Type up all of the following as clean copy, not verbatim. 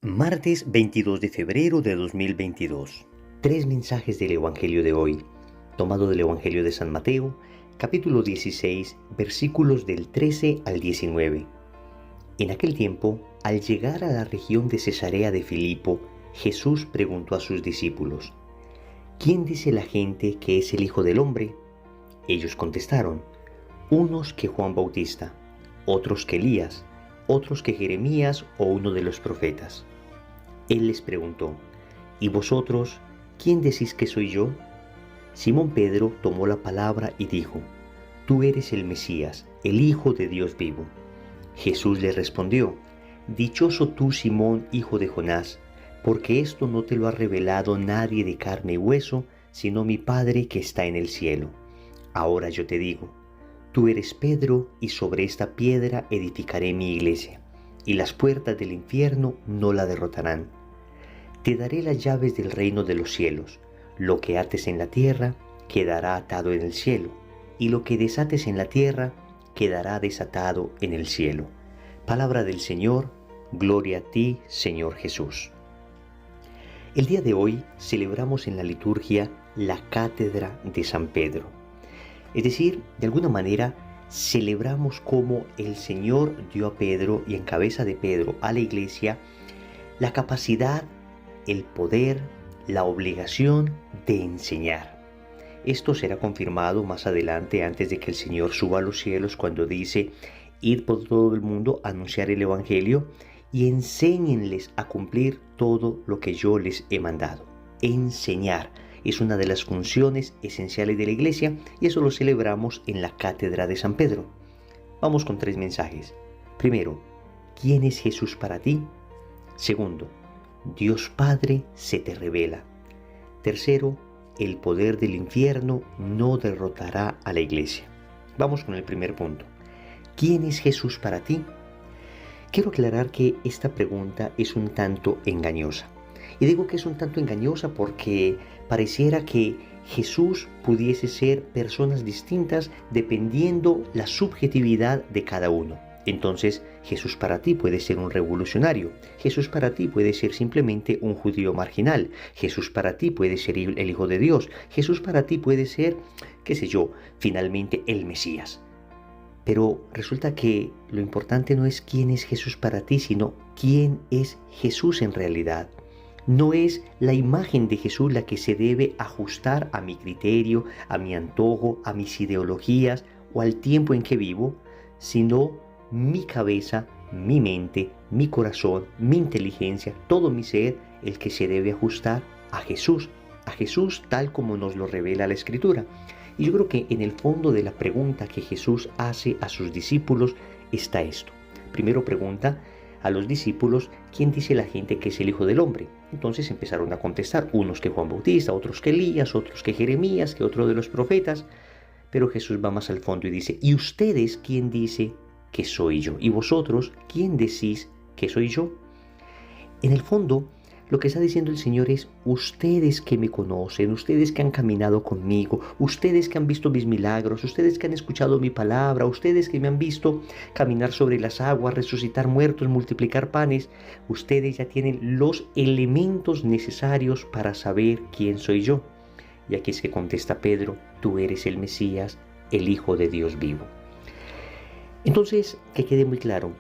Martes 22 de febrero de 2022. Tres mensajes del Evangelio de hoy, tomado del Evangelio de San Mateo, capítulo 16, versículos del 13 al 19. En aquel tiempo, al llegar a la región de Cesarea de Filipo, Jesús preguntó a sus discípulos: ¿Quién dice la gente que es el Hijo del Hombre? Ellos contestaron: unos que Juan Bautista, otros que Elías, otros que Jeremías o uno de los profetas. Él les preguntó: ¿y vosotros, quién decís que soy yo? Simón Pedro tomó la palabra y dijo: Tú eres el Mesías, el Hijo de Dios vivo. Jesús le respondió: Dichoso tú, Simón, hijo de Jonás, porque esto no te lo ha revelado nadie de carne y hueso, sino mi Padre que está en el cielo. Ahora yo te digo: tú eres Pedro, y sobre esta piedra edificaré mi iglesia, y las puertas del infierno no la derrotarán. Te daré las llaves del reino de los cielos. Lo que ates en la tierra quedará atado en el cielo, y lo que desates en la tierra quedará desatado en el cielo. Palabra del Señor, gloria a ti, Señor Jesús. El día de hoy celebramos en la liturgia la cátedra de San Pedro. Es decir, de alguna manera celebramos cómo el Señor dio a Pedro y en cabeza de Pedro a la iglesia la capacidad, el poder, la obligación de enseñar. Esto será confirmado más adelante, antes de que el Señor suba a los cielos, cuando dice: id por todo el mundo a anunciar el Evangelio y enséñenles a cumplir todo lo que yo les he mandado. Enseñar es una de las funciones esenciales de la iglesia, y eso lo celebramos en la cátedra de San Pedro. Vamos con tres mensajes. Primero, ¿quién es Jesús para ti? Segundo, Dios Padre se te revela. Tercero, el poder del infierno no derrotará a la iglesia. Vamos con el primer punto. ¿Quién es Jesús para ti? Quiero aclarar que esta pregunta es un tanto engañosa. Y digo que es un tanto engañosa porque pareciera que Jesús pudiese ser personas distintas dependiendo la subjetividad de cada uno. Entonces, Jesús para ti puede ser un revolucionario. Jesús para ti puede ser simplemente un judío marginal. Jesús para ti puede ser el Hijo de Dios. Jesús para ti puede ser, qué sé yo, finalmente el Mesías. Pero resulta que lo importante no es quién es Jesús para ti, sino quién es Jesús en realidad. No es la imagen de Jesús la que se debe ajustar a mi criterio, a mi antojo, a mis ideologías o al tiempo en que vivo, sino mi cabeza, mi mente, mi corazón, mi inteligencia, todo mi ser, el que se debe ajustar a Jesús tal como nos lo revela la Escritura. Y yo creo que en el fondo de la pregunta que Jesús hace a sus discípulos está esto. Primero pregunta a los discípulos: ¿quién dice la gente que es el Hijo del Hombre? Entonces empezaron a contestar, unos que Juan Bautista, otros que Elías, otros que Jeremías, que otro de los profetas. Pero Jesús va más al fondo y dice: ¿y ustedes quién dice que soy yo? ¿Y vosotros quién decís que soy yo? En el fondo, lo que está diciendo el Señor es: ustedes que me conocen, ustedes que han caminado conmigo, ustedes que han visto mis milagros, ustedes que han escuchado mi palabra, ustedes que me han visto caminar sobre las aguas, resucitar muertos, multiplicar panes, ustedes ya tienen los elementos necesarios para saber quién soy yo. Y aquí es que contesta Pedro: tú eres el Mesías, el Hijo de Dios vivo. Entonces, que quede muy claro,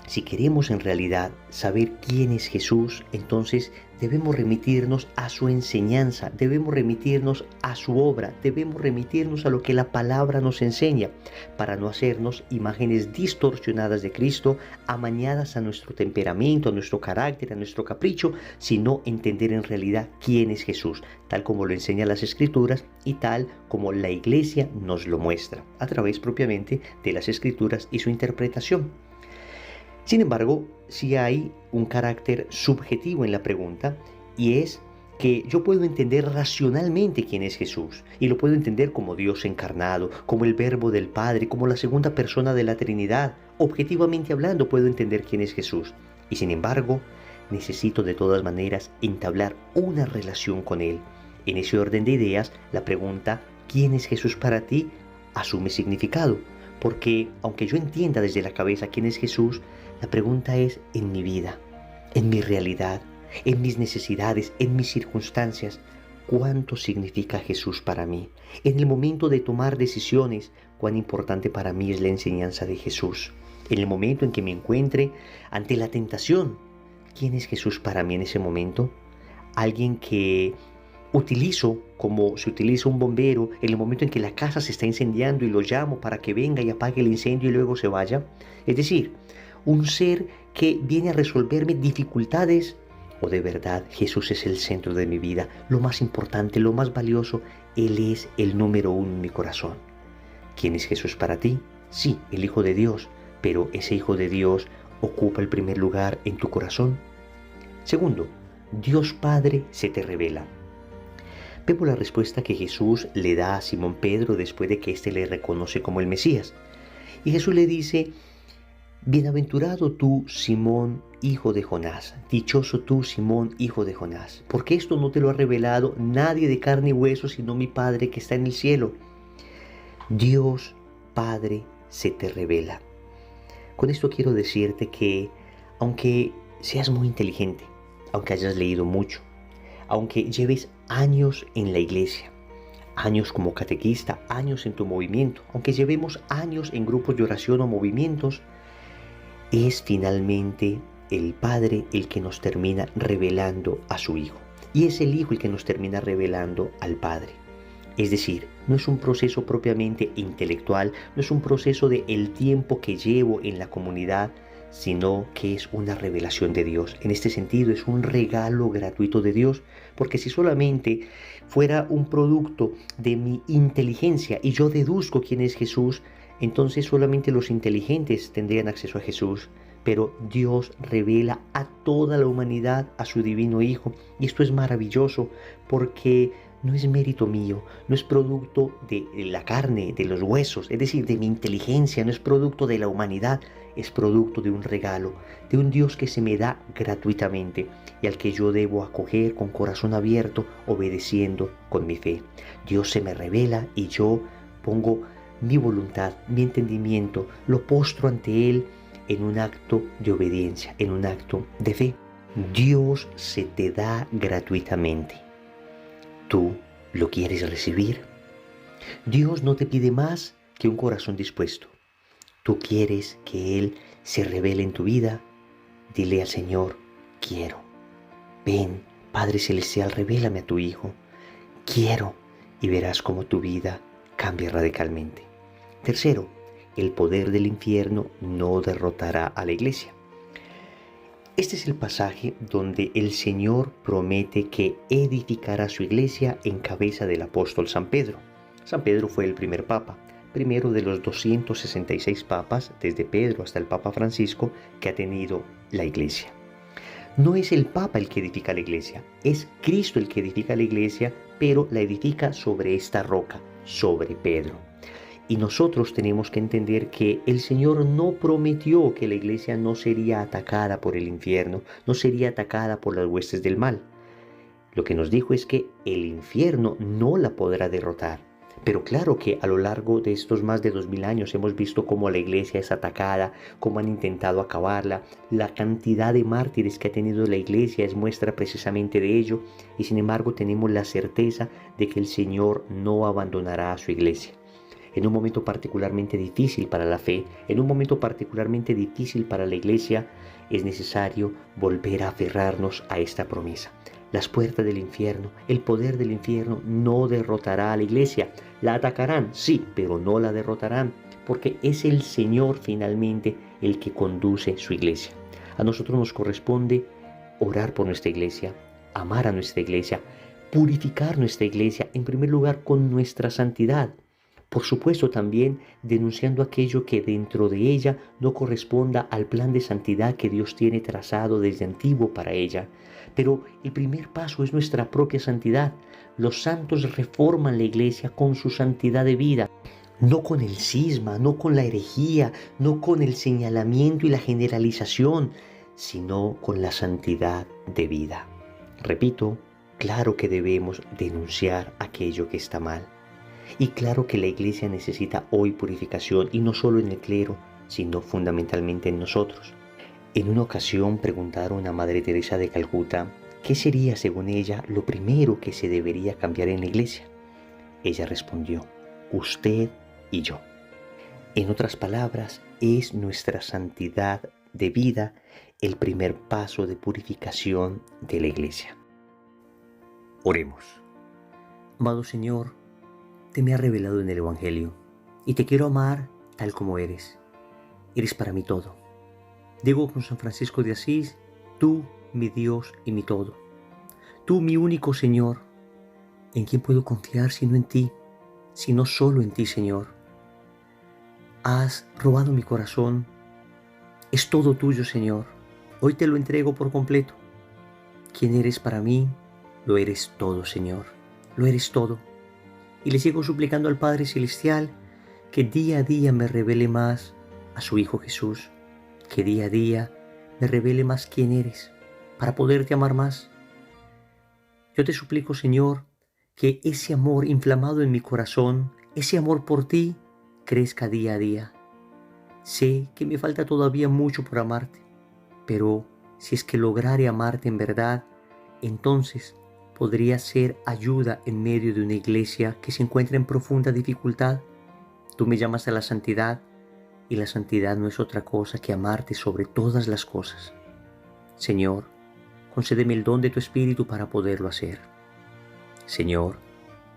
si queremos en realidad saber quién es Jesús, entonces debemos remitirnos a su enseñanza, debemos remitirnos a su obra, debemos remitirnos a lo que la palabra nos enseña, para no hacernos imágenes distorsionadas de Cristo, amañadas a nuestro temperamento, a nuestro carácter, a nuestro capricho, sino entender en realidad quién es Jesús, tal como lo enseñan las Escrituras y tal como la Iglesia nos lo muestra, a través propiamente de las Escrituras y su interpretación. Sin embargo, sí hay un carácter subjetivo en la pregunta, y es que yo puedo entender racionalmente quién es Jesús, y lo puedo entender como Dios encarnado, como el Verbo del Padre, como la segunda persona de la Trinidad. Objetivamente hablando, puedo entender quién es Jesús, y sin embargo, necesito de todas maneras entablar una relación con Él. En ese orden de ideas, la pregunta ¿quién es Jesús para ti? Asume significado, porque aunque yo entienda desde la cabeza quién es Jesús, la pregunta es en mi vida. en mi realidad, en mis necesidades, en mis circunstancias, cuánto significa Jesús para mí. En el momento de tomar decisiones, cuán importante para mí es la enseñanza de Jesús. En el momento en que me encuentre ante la tentación, ¿quién es Jesús para mí en ese momento? Alguien que utilizo como se utiliza un bombero en el momento en que la casa se está incendiando y lo llamo para que venga y apague el incendio y luego se vaya. Es decir, un ser que viene a resolverme dificultades, o de verdad Jesús es el centro de mi vida, lo más importante, lo más valioso. Él es el número uno en mi corazón. ¿Quién es Jesús para ti? Sí, el Hijo de Dios, pero ese Hijo de Dios ocupa el primer lugar en tu corazón. Segundo, Dios Padre se te revela. Vemos la respuesta que Jesús le da a Simón Pedro después de que éste le reconoce como el Mesías. Y Jesús le dice: bienaventurado tú, Simón, hijo de Jonás, dichoso tú, Simón, hijo de Jonás, porque esto no te lo ha revelado nadie de carne y hueso, sino mi Padre que está en el cielo. Dios Padre se te revela. Con esto quiero decirte que, aunque seas muy inteligente, aunque hayas leído mucho, aunque lleves años en la iglesia, años como catequista, años en tu movimiento, aunque llevemos años en grupos de oración o movimientos, es finalmente el Padre el que nos termina revelando a su Hijo. Y es el Hijo el que nos termina revelando al Padre. Es decir, no es un proceso propiamente intelectual, no es un proceso de el tiempo que llevo en la comunidad, sino que es una revelación de Dios. En este sentido, es un regalo gratuito de Dios, porque si solamente fuera un producto de mi inteligencia y yo deduzco quién es Jesús, entonces solamente los inteligentes tendrían acceso a Jesús. Pero Dios revela a toda la humanidad a su divino Hijo. Y esto es maravilloso porque no es mérito mío, no es producto de la carne, de los huesos, es decir, de mi inteligencia, no es producto de la humanidad, es producto de un regalo, de un Dios que se me da gratuitamente y al que yo debo acoger con corazón abierto, obedeciendo con mi fe. Dios se me revela y yo pongo mi voluntad, mi entendimiento, lo postro ante Él en un acto de obediencia, en un acto de fe. Dios se te da gratuitamente. ¿Tú lo quieres recibir? Dios no te pide más que un corazón dispuesto. ¿Tú quieres que Él se revele en tu vida? Dile al Señor: quiero. Ven, Padre Celestial, revélame a tu Hijo. Quiero, y verás cómo tu vida cambia radicalmente. Tercero, el poder del infierno no derrotará a la iglesia. Este es el pasaje donde el Señor promete que edificará su iglesia en cabeza del apóstol San Pedro. San Pedro fue el primer papa, primero de los 266 papas, desde Pedro hasta el Papa Francisco, que ha tenido la iglesia. No es el Papa el que edifica la iglesia, es Cristo el que edifica la iglesia, pero la edifica sobre esta roca, sobre Pedro. Y nosotros tenemos que entender que el Señor no prometió que la iglesia no sería atacada por el infierno, no sería atacada por las huestes del mal. Lo que nos dijo es que el infierno no la podrá derrotar. Pero claro que a lo largo de estos más de 2000 años hemos visto cómo la iglesia es atacada, cómo han intentado acabarla. La cantidad de mártires que ha tenido la iglesia es muestra precisamente de ello. Y sin embargo tenemos la certeza de que el Señor no abandonará a su iglesia. En un momento particularmente difícil para la fe, en un momento particularmente difícil para la iglesia, es necesario volver a aferrarnos a esta promesa. Las puertas del infierno, el poder del infierno no derrotará a la iglesia. La atacarán, sí, pero no la derrotarán, porque es el Señor finalmente el que conduce su iglesia. A nosotros nos corresponde orar por nuestra iglesia, amar a nuestra iglesia, purificar nuestra iglesia, en primer lugar con nuestra santidad. Por supuesto también denunciando aquello que dentro de ella no corresponda al plan de santidad que Dios tiene trazado desde antiguo para ella. Pero el primer paso es nuestra propia santidad. Los santos reforman la iglesia con su santidad de vida, no con el cisma, no con la herejía, no con el señalamiento y la generalización, sino con la santidad de vida. Repito, claro que debemos denunciar aquello que está mal. Y claro que la iglesia necesita hoy purificación, y no solo en el clero, sino fundamentalmente en nosotros. En una ocasión preguntaron a Madre Teresa de Calcuta qué sería, según ella, lo primero que se debería cambiar en la iglesia. Ella respondió: usted y yo. En otras palabras, es nuestra santidad de vida el primer paso de purificación de la iglesia. Oremos. Amado Señor, te me has revelado en el Evangelio y te quiero amar tal como eres. Eres para mí todo. Digo con San Francisco de Asís: tú, mi Dios y mi todo. Tú, mi único Señor. ¿En quién puedo confiar sino en ti? Sino solo en ti, Señor. Has robado mi corazón. Es todo tuyo, Señor. Hoy te lo entrego por completo. ¿Quién eres para mí? Lo eres todo, Señor. Lo eres todo. Y le sigo suplicando al Padre Celestial que día a día me revele más a su Hijo Jesús. Que día a día me revele más quién eres, para poderte amar más. Yo te suplico, Señor, que ese amor inflamado en mi corazón, ese amor por ti, crezca día a día. Sé que me falta todavía mucho por amarte, pero si es que lograre amarte en verdad, entonces podría ser ayuda en medio de una iglesia que se encuentra en profunda dificultad. Tú me llamas a la santidad, y la santidad no es otra cosa que amarte sobre todas las cosas. Señor, concédeme el don de tu Espíritu para poderlo hacer. Señor,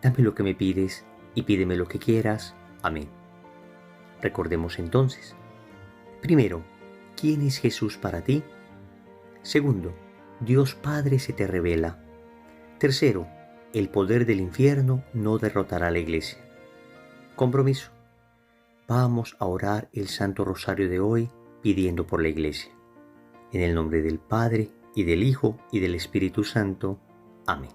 dame lo que me pides y pídeme lo que quieras. Amén. Recordemos entonces: primero, ¿quién es Jesús para ti? Segundo, Dios Padre se te revela. Tercero, el poder del infierno no derrotará a la iglesia. Compromiso. Vamos a orar el Santo Rosario de hoy pidiendo por la iglesia. En el nombre del Padre, y del Hijo, y del Espíritu Santo. Amén.